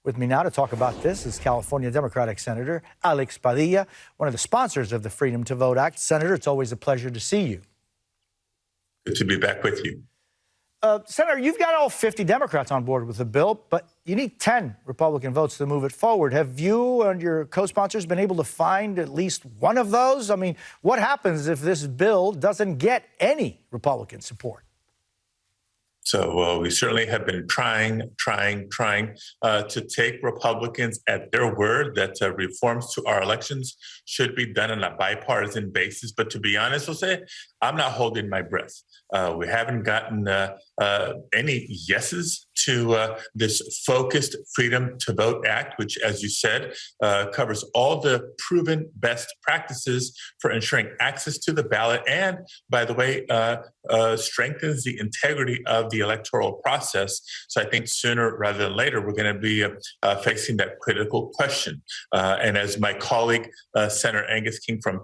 With me now to talk about this is California Democratic Senator Alex Padilla, one of the sponsors of the Freedom to Vote Act. Senator, it's always a pleasure to see you. Good to be back with you. Senator, you've got all 50 Democrats on board with the bill, but you need 10 Republican votes to move it forward. Have you and your co-sponsors been able to find at least one of those? I mean, what happens if this bill doesn't get any Republican support? So we certainly have been trying to take Republicans at their word that reforms to our elections should be done on a bipartisan basis. But to be honest, Jose, I'm not holding my breath. We haven't gotten any yeses to this focused Freedom to Vote Act, which, as you said, covers all the proven best practices for ensuring access to the ballot and, by the way, strengthens the integrity of the electoral process. So I think sooner rather than later, we're going to be facing that critical question. And as my colleague, Senator Angus King from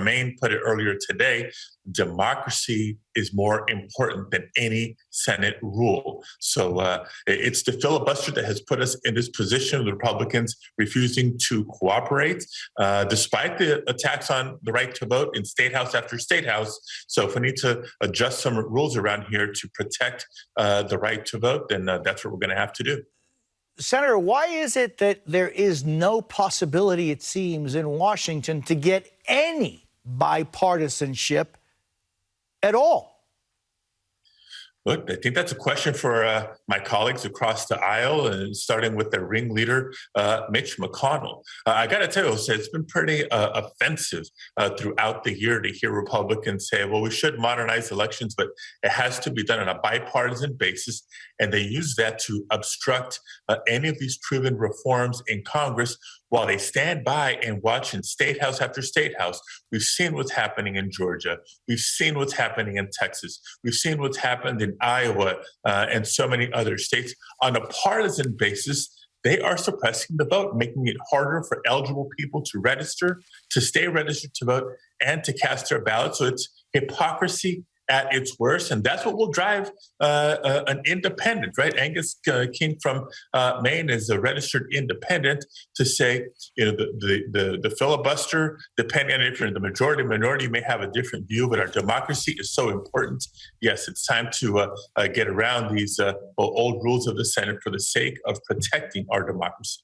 Maine put it earlier today, democracy is more important than any Senate rule. So it's the filibuster that has put us in this position, the Republicans refusing to cooperate, despite the attacks on the right to vote in state house after state house. So if we need to adjust some rules around here to protect the right to vote, then that's what we're going to have to do. Senator, why is it that there is no possibility, it seems, in Washington to get any bipartisanship at all? Look, I think that's a question for my colleagues across the aisle, and starting with their ringleader, Mitch McConnell. I got to tell you, Jose, it's been pretty offensive throughout the year to hear Republicans say, well, we should modernize elections, but it has to be done on a bipartisan basis. And they use that to obstruct any of these proven reforms in Congress while they stand by and watch in state house after state house. We've seen what's happening in Georgia. We've seen what's happening in Texas. We've seen what's happened in Iowa and so many other states. On a partisan basis, they are suppressing the vote, making it harder for eligible people to register, to stay registered to vote, and to cast their ballot. So it's hypocrisy at its worst, and that's what will drive an independent, right? Angus King from Maine is a registered independent to say, the filibuster, depending on if you're in the minority, you may have a different view, but our democracy is so important. Yes, it's time to get around these old rules of the Senate for the sake of protecting our democracy.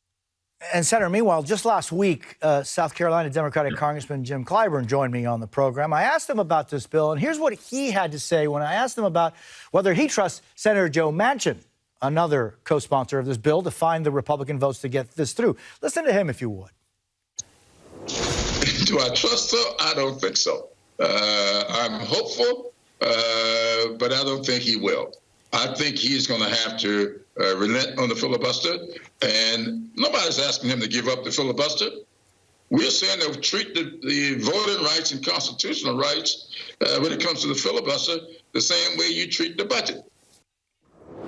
And Senator, meanwhile, just last week, South Carolina Democratic Congressman Jim Clyburn joined me on the program. I asked him about this bill, and here's what he had to say when I asked him about whether he trusts Senator Joe Manchin, another co-sponsor of this bill, to find the Republican votes to get this through. Listen to him, if you would. Do I trust her? I don't think so. I'm hopeful, but I don't think he will. I think he's going to have to relent on the filibuster, and nobody's asking him to give up the filibuster. We're saying to treat the voting rights and constitutional rights when it comes to the filibuster the same way you treat the budget.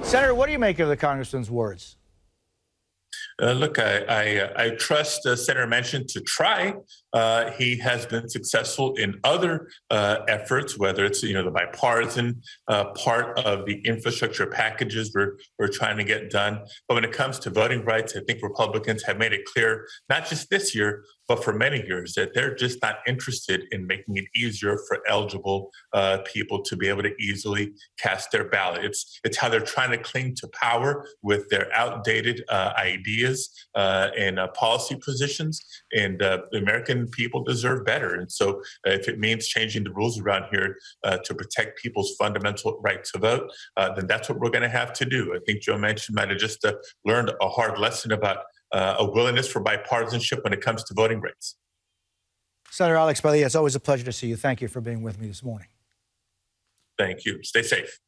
Senator, what do you make of the congressman's words? Look, I trust Senator Manchin to try. He has been successful in other efforts, whether it's the bipartisan part of the infrastructure packages we're trying to get done. But when it comes to voting rights, I think Republicans have made it clear, not just this year, but for many years, that they're just not interested in making it easier for eligible people to be able to easily cast their ballot. It's how they're trying to cling to power with their outdated ideas and policy positions, and the American people deserve better. And so if it means changing the rules around here to protect people's fundamental right to vote, then that's what we're going to have to do. I think Joe Manchin might have just learned a hard lesson about a willingness for bipartisanship when it comes to voting rights. Senator Alex Padilla, it's always a pleasure to see you. Thank you for being with me this morning. Thank you. Stay safe.